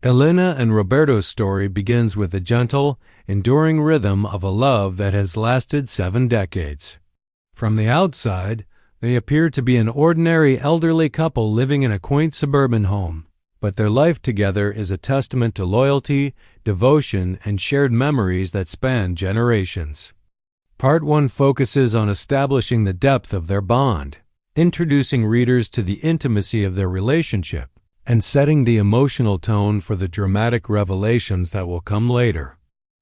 Elena and Roberto's story begins with the gentle, enduring rhythm of a love that has lasted 7 decades. From the outside, they appear to be an ordinary elderly couple living in a quaint suburban home, but their life together is a testament to loyalty, devotion, and shared memories that span generations. Part 1 focuses on establishing the depth of their bond, introducing readers to the intimacy of their relationship, and setting the emotional tone for the dramatic revelations that will come later.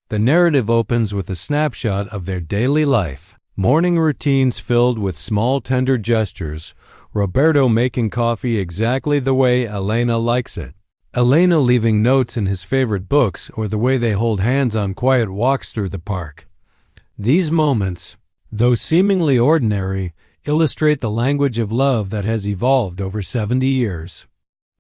The narrative opens with a snapshot of their daily life, morning routines filled with small tender gestures, Roberto making coffee exactly the way Elena likes it, Elena leaving notes in his favorite books, or the way they hold hands on quiet walks through the park. These moments, though seemingly ordinary, illustrate the language of love that has evolved over 70 years.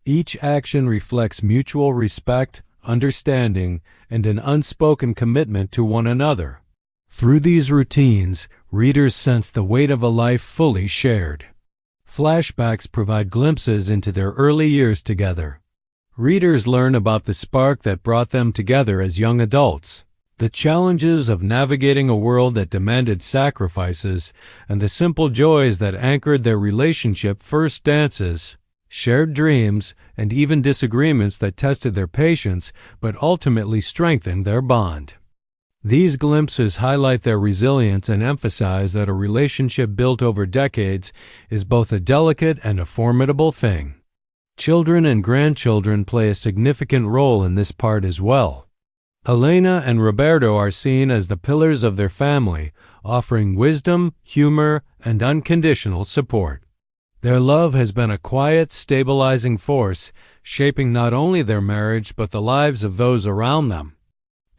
Each action reflects mutual respect, understanding, and an unspoken commitment to one another. Through these routines, readers sense the weight of a life fully shared. Flashbacks provide glimpses into their early years together. Readers learn about the spark that brought them together as young adults, the challenges of navigating a world that demanded sacrifices, and the simple joys that anchored their relationship, first dances, shared dreams, and even disagreements that tested their patience but ultimately strengthened their bond. These glimpses highlight their resilience and emphasize that a relationship built over decades is both a delicate and a formidable thing. Children and grandchildren play a significant role in this part as well. Elena and Roberto are seen as the pillars of their family, offering wisdom, humor, and unconditional support. Their love has been a quiet, stabilizing force, shaping not only their marriage but the lives of those around them.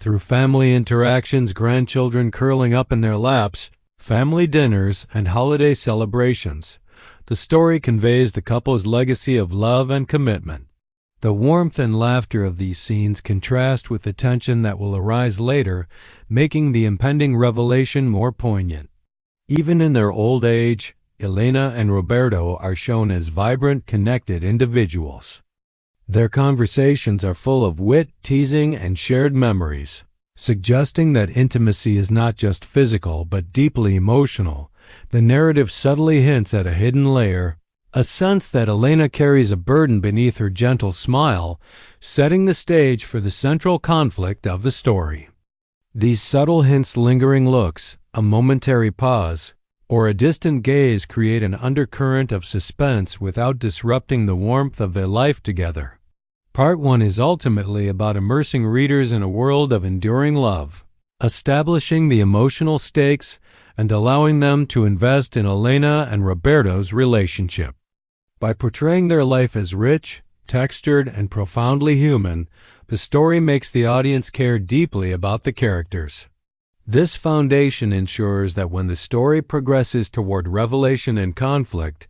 Through family interactions, grandchildren curling up in their laps, family dinners, and holiday celebrations, the story conveys the couple's legacy of love and commitment. The warmth and laughter of these scenes contrast with the tension that will arise later, making the impending revelation more poignant. Even in their old age, Elena and Roberto are shown as vibrant, connected individuals. Their conversations are full of wit, teasing, and shared memories, suggesting that intimacy is not just physical but deeply emotional. The narrative subtly hints at a hidden layer, a sense that Elena carries a burden beneath her gentle smile, setting the stage for the central conflict of the story. These subtle hints, lingering looks, a momentary pause, or a distant gaze create an undercurrent of suspense without disrupting the warmth of their life together. Part 1 is ultimately about immersing readers in a world of enduring love, establishing the emotional stakes, and allowing them to invest in Elena and Roberto's relationship. By portraying their life as rich, textured, and profoundly human, the story makes the audience care deeply about the characters. This foundation ensures that when the story progresses toward revelation and conflict,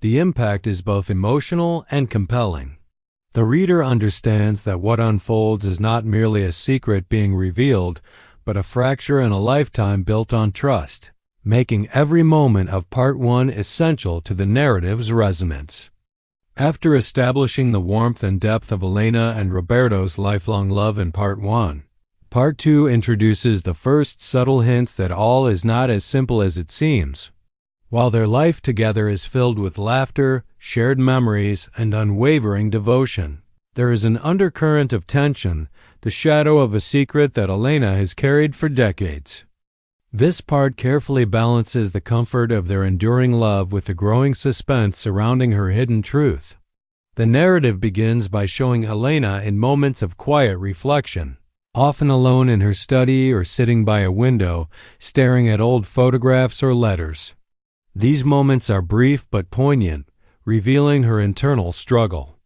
the impact is both emotional and compelling. The reader understands that what unfolds is not merely a secret being revealed, but a fracture in a lifetime built on trust, making every moment of Part 1 essential to the narrative's resonance. After establishing the warmth and depth of Elena and Roberto's lifelong love in Part 1, Part 2 introduces the first subtle hints that all is not as simple as it seems. While their life together is filled with laughter, shared memories, and unwavering devotion, there is an undercurrent of tension, the shadow of a secret that Elena has carried for decades. This part carefully balances the comfort of their enduring love with the growing suspense surrounding her hidden truth. The narrative begins by showing Elena in moments of quiet reflection, often alone in her study or sitting by a window, staring at old photographs or letters. These moments are brief but poignant, revealing her internal struggle.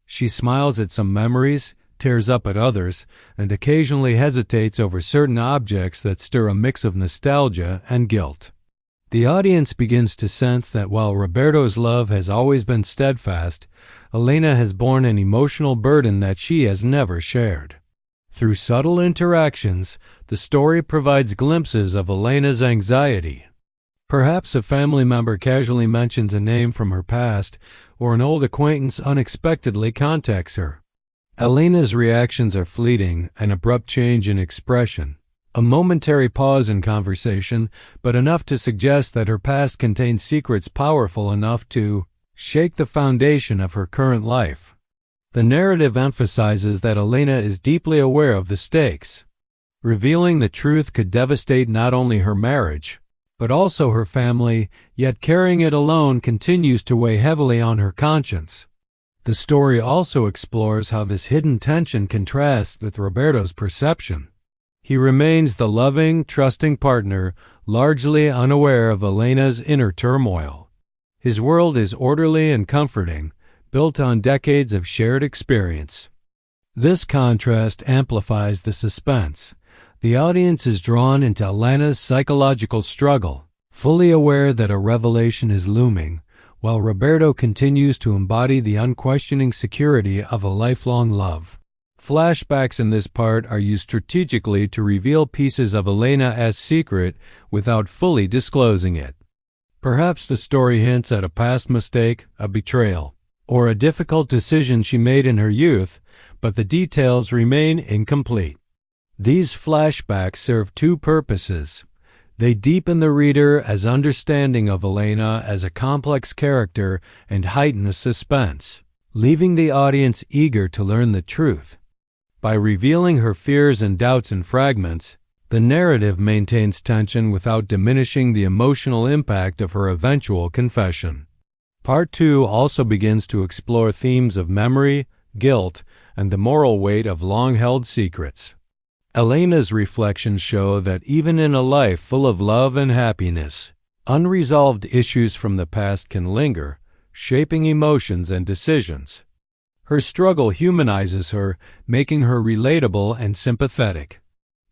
She smiles at some memories, tears up at others, and occasionally hesitates over certain objects that stir a mix of nostalgia and guilt. The audience begins to sense that while Roberto's love has always been steadfast, Elena has borne an emotional burden that she has never shared. Through subtle interactions, the story provides glimpses of Elena's anxiety. Perhaps a family member casually mentions a name from her past, or an old acquaintance unexpectedly contacts her. Elena's reactions are fleeting, an abrupt change in expression, a momentary pause in conversation, but enough to suggest that her past contains secrets powerful enough to shake the foundation of her current life. The narrative emphasizes that Elena is deeply aware of the stakes. Revealing the truth could devastate not only her marriage, but also her family, yet carrying it alone continues to weigh heavily on her conscience. The story also explores how this hidden tension contrasts with Roberto's perception. He remains the loving, trusting partner, largely unaware of Elena's inner turmoil. His world is orderly and comforting, built on decades of shared experience. This contrast amplifies the suspense. The audience is drawn into Elena's psychological struggle, fully aware that a revelation is looming, while Roberto continues to embody the unquestioning security of a lifelong love. Flashbacks in this part are used strategically to reveal pieces of Elena's secret without fully disclosing it. Perhaps the story hints at a past mistake, a betrayal, or a difficult decision she made in her youth, but the details remain incomplete. These flashbacks serve two purposes. They deepen the reader's understanding of Elena as a complex character and heighten the suspense, leaving the audience eager to learn the truth. By revealing her fears and doubts in fragments, the narrative maintains tension without diminishing the emotional impact of her eventual confession. Part 2 also begins to explore themes of memory, guilt, and the moral weight of long-held secrets. Elena's reflections show that even in a life full of love and happiness, unresolved issues from the past can linger, shaping emotions and decisions. Her struggle humanizes her, making her relatable and sympathetic.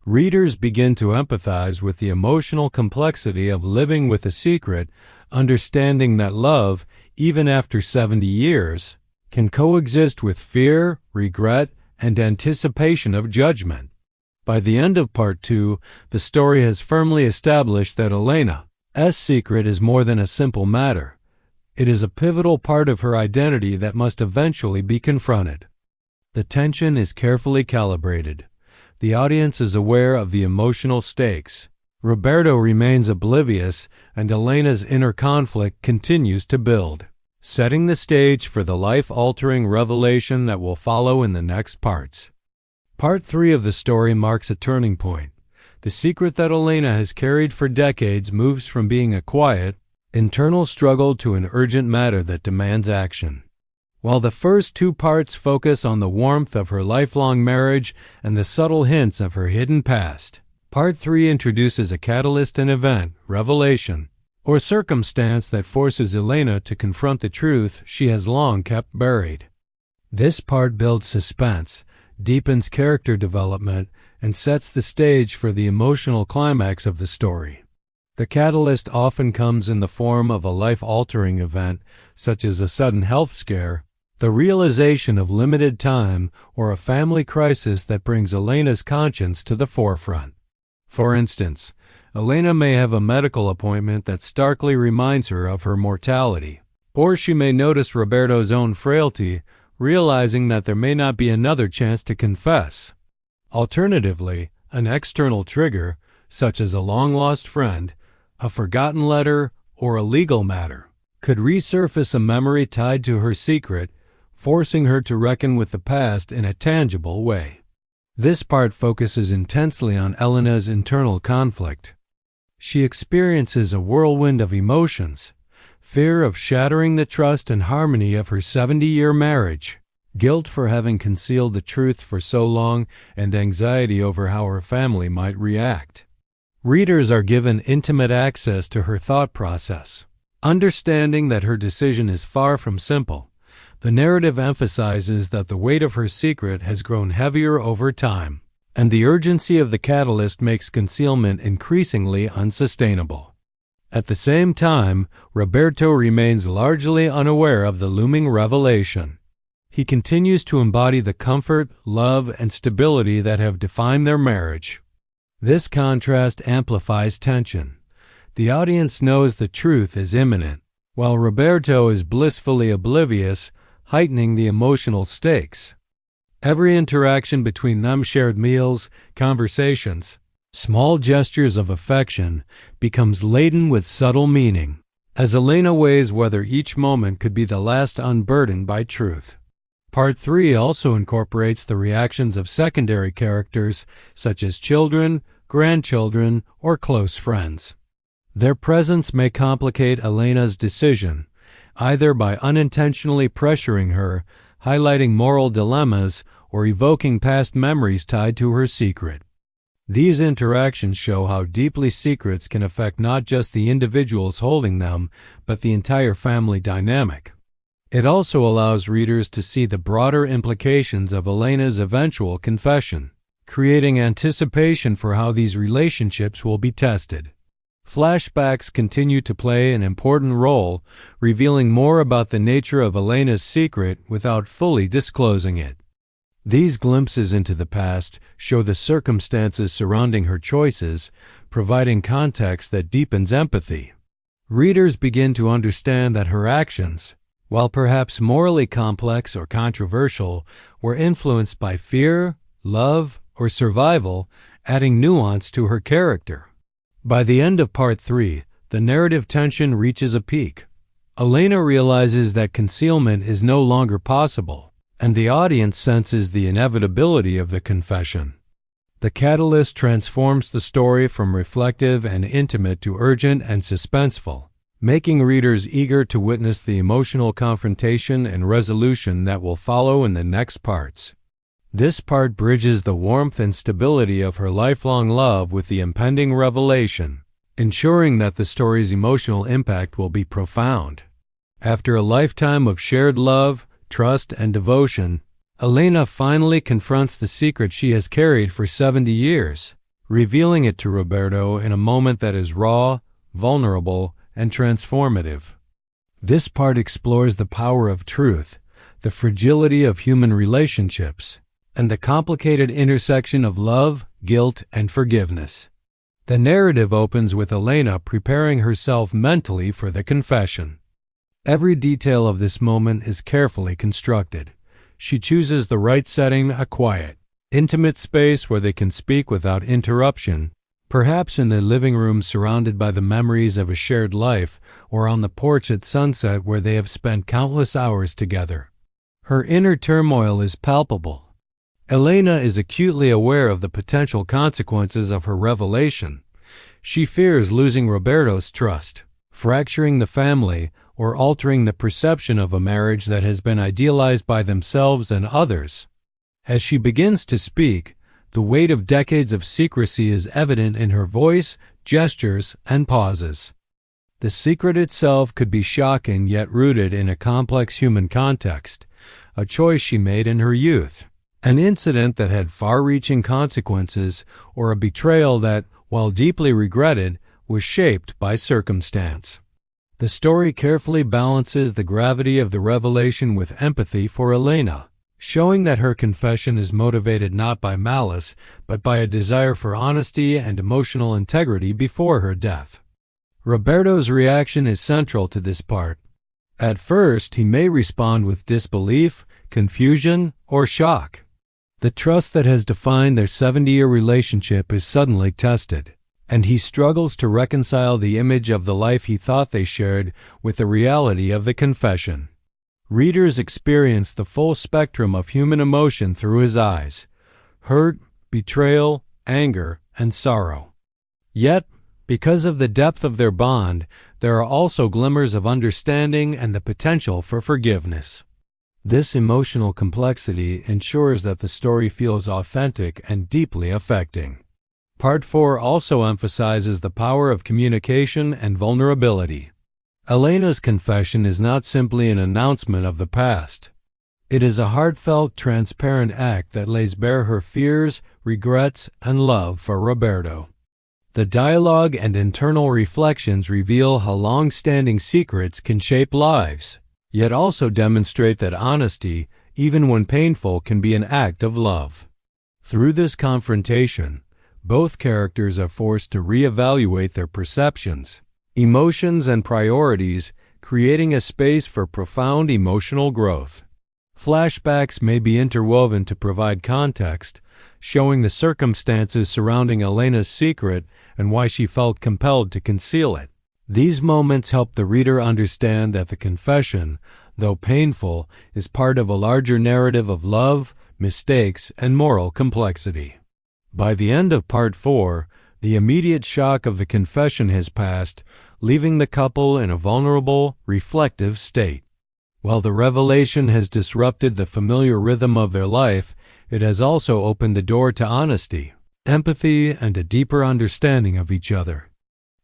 Readers begin to empathize with the emotional complexity of living with a secret, understanding that love, even after 70 years, can coexist with fear, regret, and anticipation of judgment. By the end of Part 2, the story has firmly established that Elena's secret is more than a simple matter. It is a pivotal part of her identity that must eventually be confronted. The tension is carefully calibrated. The audience is aware of the emotional stakes. Roberto remains oblivious, and Elena's inner conflict continues to build, setting the stage for the life-altering revelation that will follow in the next parts. Part 3 of the story marks a turning point. The secret that Elena has carried for decades moves from being a quiet, internal struggle to an urgent matter that demands action. While the first two parts focus on the warmth of her lifelong marriage and the subtle hints of her hidden past, Part 3 introduces a catalyst, an event, revelation, or circumstance that forces Elena to confront the truth she has long kept buried. This part builds suspense, deepens character development, and sets the stage for the emotional climax of the story. The catalyst often comes in the form of a life-altering event, such as a sudden health scare, the realization of limited time, or a family crisis that brings Elena's conscience to the forefront. For instance, Elena may have a medical appointment that starkly reminds her of her mortality, or she may notice Roberto's own frailty, realizing that there may not be another chance to confess. Alternatively, an external trigger, such as a long-lost friend, a forgotten letter, or a legal matter, could resurface a memory tied to her secret, forcing her to reckon with the past in a tangible way. This part focuses intensely on Elena's internal conflict. She experiences a whirlwind of emotions: fear of shattering the trust and harmony of her 70-year marriage, guilt for having concealed the truth for so long, and anxiety over how her family might react. Readers are given intimate access to her thought process. Understanding that her decision is far from simple, the narrative emphasizes that the weight of her secret has grown heavier over time, and the urgency of the catalyst makes concealment increasingly unsustainable. At the same time, Roberto remains largely unaware of the looming revelation. He continues to embody the comfort, love, and stability that have defined their marriage. This contrast amplifies tension. The audience knows the truth is imminent, while Roberto is blissfully oblivious, heightening the emotional stakes. Every interaction between them, shared meals, conversations, small gestures of affection, becomes laden with subtle meaning, as Elena weighs whether each moment could be the last unburdened by truth. Part 3 also incorporates the reactions of secondary characters such as children, grandchildren, or close friends. Their presence may complicate Elena's decision, either by unintentionally pressuring her, highlighting moral dilemmas, or evoking past memories tied to her secret. These interactions show how deeply secrets can affect not just the individuals holding them, but the entire family dynamic. It also allows readers to see the broader implications of Elena's eventual confession, creating anticipation for how these relationships will be tested. Flashbacks continue to play an important role, revealing more about the nature of Elena's secret without fully disclosing it. These glimpses into the past show the circumstances surrounding her choices, providing context that deepens empathy. Readers begin to understand that her actions, while perhaps morally complex or controversial, were influenced by fear, love, or survival, adding nuance to her character. By the end of Part 3, the narrative tension reaches a peak. Elena realizes that concealment is no longer possible, and the audience senses the inevitability of the confession. The catalyst transforms the story from reflective and intimate to urgent and suspenseful, making readers eager to witness the emotional confrontation and resolution that will follow in the next parts. This part bridges the warmth and stability of her lifelong love with the impending revelation, ensuring that the story's emotional impact will be profound. After a lifetime of shared love, trust, and devotion, Elena finally confronts the secret she has carried for 70 years, revealing it to Roberto in a moment that is raw, vulnerable, and transformative. This part explores the power of truth, the fragility of human relationships, and the complicated intersection of love, guilt, and forgiveness. The narrative opens with Elena preparing herself mentally for the confession. Every detail of this moment is carefully constructed. She chooses the right setting, a quiet, intimate space where they can speak without interruption, perhaps in their living room surrounded by the memories of a shared life, or on the porch at sunset where they have spent countless hours together. Her inner turmoil is palpable. Elena is acutely aware of the potential consequences of her revelation. She fears losing Roberto's trust, fracturing the family, or altering the perception of a marriage that has been idealized by themselves and others. As she begins to speak, the weight of decades of secrecy is evident in her voice, gestures, and pauses. The secret itself could be shocking yet rooted in a complex human context, a choice she made in her youth, an incident that had far-reaching consequences, or a betrayal that, while deeply regretted, was shaped by circumstance. The story carefully balances the gravity of the revelation with empathy for Elena, showing that her confession is motivated not by malice, but by a desire for honesty and emotional integrity before her death. Roberto's reaction is central to this part. At first, he may respond with disbelief, confusion, or shock. The trust that has defined their 70-year relationship is suddenly tested, and he struggles to reconcile the image of the life he thought they shared with the reality of the confession. Readers experience the full spectrum of human emotion through his eyes: hurt, betrayal, anger, and sorrow. Yet, because of the depth of their bond, there are also glimmers of understanding and the potential for forgiveness. This emotional complexity ensures that the story feels authentic and deeply affecting. Part 4 also emphasizes the power of communication and vulnerability. Elena's confession is not simply an announcement of the past. It is a heartfelt, transparent act that lays bare her fears, regrets, and love for Roberto. The dialogue and internal reflections reveal how long-standing secrets can shape lives, yet also demonstrate that honesty, even when painful, can be an act of love. Through this confrontation, both characters are forced to reevaluate their perceptions, emotions, and priorities, creating a space for profound emotional growth. Flashbacks may be interwoven to provide context, showing the circumstances surrounding Elena's secret and why she felt compelled to conceal it. These moments help the reader understand that the confession, though painful, is part of a larger narrative of love, mistakes, and moral complexity. By the end of Part 4, the immediate shock of the confession has passed, leaving the couple in a vulnerable, reflective state. While the revelation has disrupted the familiar rhythm of their life, it has also opened the door to honesty, empathy, and a deeper understanding of each other.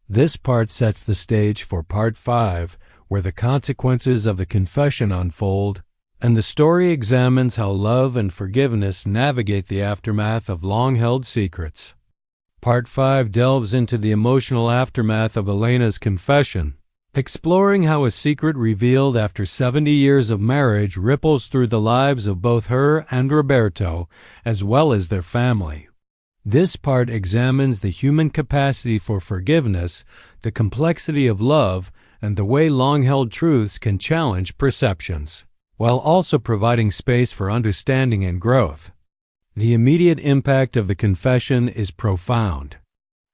This part sets the stage for Part 5, where the consequences of the confession unfold, and the story examines how love and forgiveness navigate the aftermath of long-held secrets. Part 5 delves into the emotional aftermath of Elena's confession, exploring how a secret revealed after 70 years of marriage ripples through the lives of both her and Roberto, as well as their family. This part examines the human capacity for forgiveness, the complexity of love, and the way long-held truths can challenge perceptions, while also providing space for understanding and growth. The immediate impact of the confession is profound.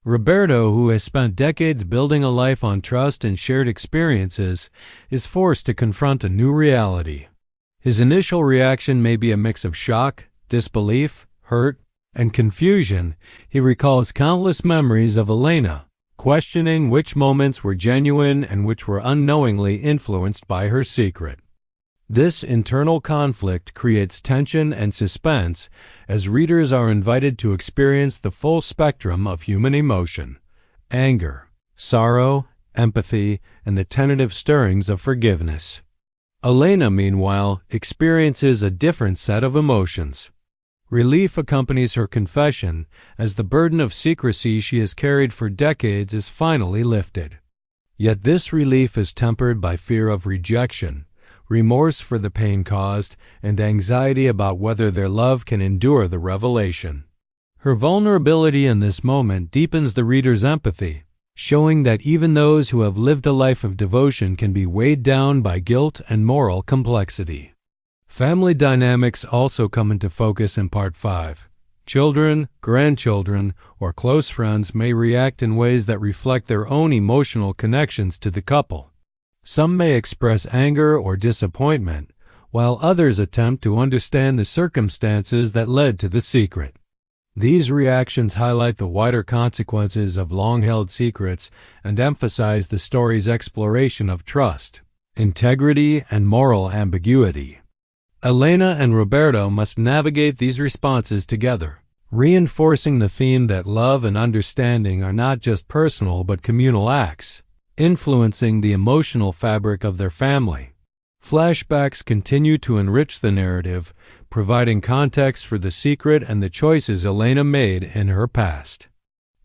Roberto, who has spent decades building a life on trust and shared experiences, is forced to confront a new reality. His initial reaction may be a mix of shock, disbelief, hurt, and confusion. He recalls countless memories of Elena, questioning which moments were genuine and which were unknowingly influenced by her secret. This internal conflict creates tension and suspense as readers are invited to experience the full spectrum of human emotion: anger, sorrow, empathy, and the tentative stirrings of forgiveness. Elena, meanwhile, experiences a different set of emotions. Relief accompanies her confession as the burden of secrecy she has carried for decades is finally lifted. Yet this relief is tempered by fear of rejection, remorse for the pain caused, and anxiety about whether their love can endure the revelation. Her vulnerability in this moment deepens the reader's empathy, showing that even those who have lived a life of devotion can be weighed down by guilt and moral complexity. Family dynamics also come into focus in Part 5. Children, grandchildren, or close friends may react in ways that reflect their own emotional connections to the couple. Some may express anger or disappointment, while others attempt to understand the circumstances that led to the secret. These reactions highlight the wider consequences of long-held secrets and emphasize the story's exploration of trust, integrity, and moral ambiguity. Elena and Roberto must navigate these responses together, reinforcing the theme that love and understanding are not just personal but communal acts, influencing the emotional fabric of their family. Flashbacks continue to enrich the narrative, providing context for the secret and the choices Elena made in her past.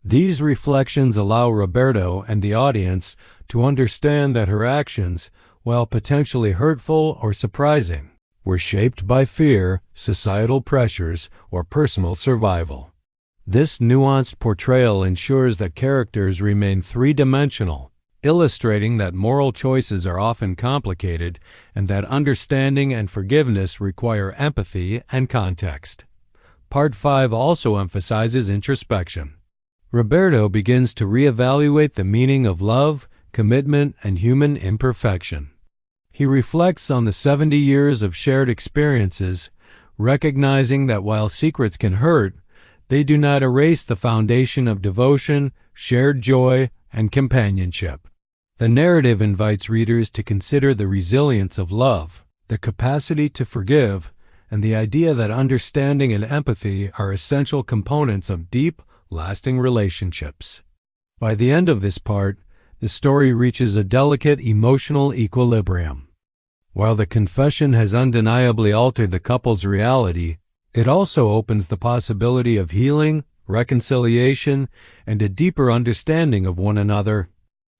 These reflections allow Roberto and the audience to understand that her actions, while potentially hurtful or surprising, were shaped by fear, societal pressures, or personal survival. This nuanced portrayal ensures that characters remain three-dimensional, illustrating that moral choices are often complicated and that understanding and forgiveness require empathy and context. Part 5 also emphasizes introspection. Roberto begins to reevaluate the meaning of love, commitment, and human imperfection. He reflects on the 70 years of shared experiences, recognizing that while secrets can hurt, they do not erase the foundation of devotion, shared joy, and companionship. The narrative invites readers to consider the resilience of love, the capacity to forgive, and the idea that understanding and empathy are essential components of deep, lasting relationships. By the end of this part, the story reaches a delicate emotional equilibrium. While the confession has undeniably altered the couple's reality, it also opens the possibility of healing, reconciliation, and a deeper understanding of one another.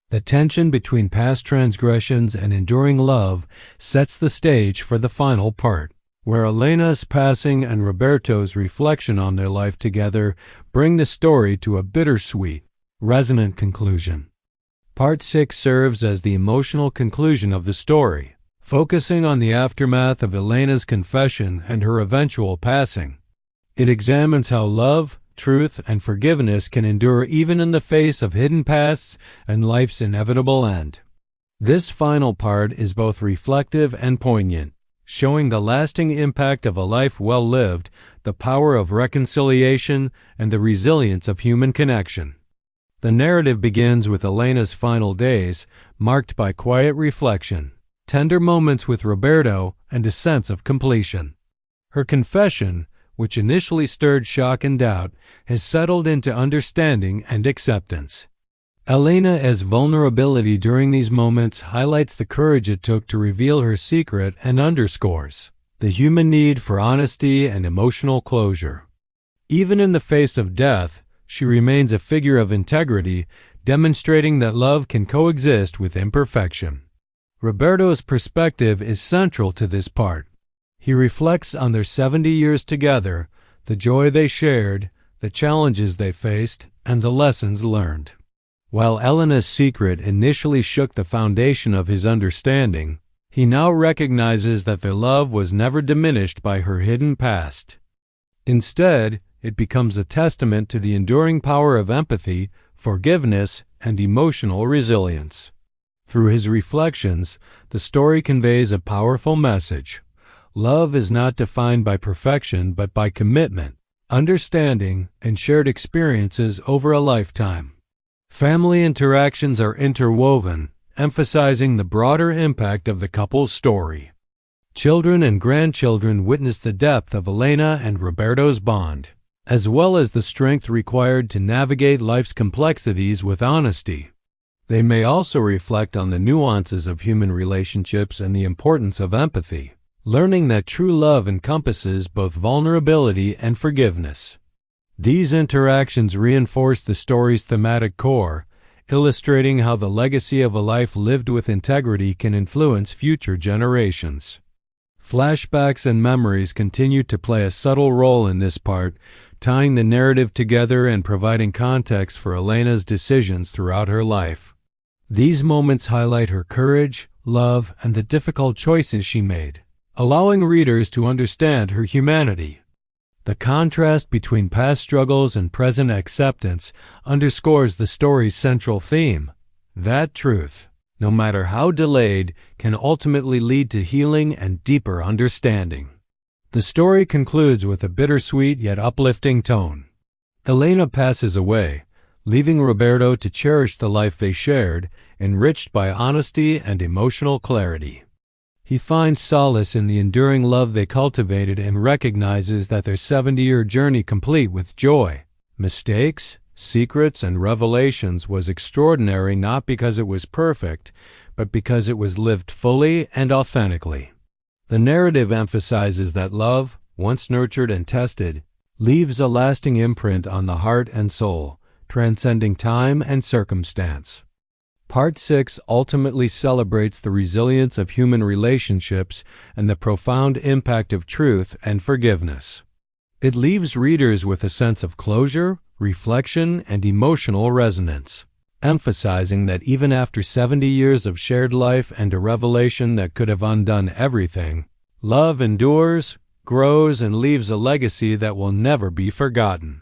The tension between past transgressions and enduring love sets the stage for the final part, where Elena's passing and Roberto's reflection on their life together bring the story to a bittersweet, resonant conclusion. Part 6 serves as the emotional conclusion of the story, focusing on the aftermath of Elena's confession and her eventual passing. It examines how love, truth, and forgiveness can endure even in the face of hidden pasts and life's inevitable end. This final part is both reflective and poignant, showing the lasting impact of a life well lived, the power of reconciliation, and the resilience of human connection. The narrative begins with Elena's final days, marked by quiet reflection, tender moments with Roberto, and a sense of completion. Her confession, which initially stirred shock and doubt, has settled into understanding and acceptance. Elena's vulnerability during these moments highlights the courage it took to reveal her secret and underscores the human need for honesty and emotional closure. Even in the face of death, she remains a figure of integrity, demonstrating that love can coexist with imperfection. Roberto's perspective is central to this part. He reflects on their 70 years together, the joy they shared, the challenges they faced, and the lessons learned. While Elena's secret initially shook the foundation of his understanding, he now recognizes that their love was never diminished by her hidden past. Instead, it becomes a testament to the enduring power of empathy, forgiveness, and emotional resilience. Through his reflections, the story conveys a powerful message. Love is not defined by perfection but by commitment, understanding, and shared experiences over a lifetime. Family interactions are interwoven, emphasizing the broader impact of the couple's story. Children and grandchildren witness the depth of Elena and Roberto's bond, as well as the strength required to navigate life's complexities with honesty. They may also reflect on the nuances of human relationships and the importance of empathy, learning that true love encompasses both vulnerability and forgiveness. These interactions reinforce the story's thematic core, illustrating how the legacy of a life lived with integrity can influence future generations. Flashbacks and memories continue to play a subtle role in this part, tying the narrative together and providing context for Elena's decisions throughout her life. These moments highlight her courage, love, and the difficult choices she made, allowing readers to understand her humanity. The contrast between past struggles and present acceptance underscores the story's central theme, that truth, no matter how delayed, can ultimately lead to healing and deeper understanding. The story concludes with a bittersweet yet uplifting tone. Elena passes away, leaving Roberto to cherish the life they shared, enriched by honesty and emotional clarity. He finds solace in the enduring love they cultivated and recognizes that their 70-year journey, complete with joy, mistakes, secrets, and revelations, was extraordinary not because it was perfect, but because it was lived fully and authentically. The narrative emphasizes that love, once nurtured and tested, leaves a lasting imprint on the heart and soul, transcending time and circumstance. Part 6 ultimately celebrates the resilience of human relationships and the profound impact of truth and forgiveness. It leaves readers with a sense of closure, reflection, and emotional resonance, emphasizing that even after 70 years of shared life and a revelation that could have undone everything, love endures, grows, and leaves a legacy that will never be forgotten.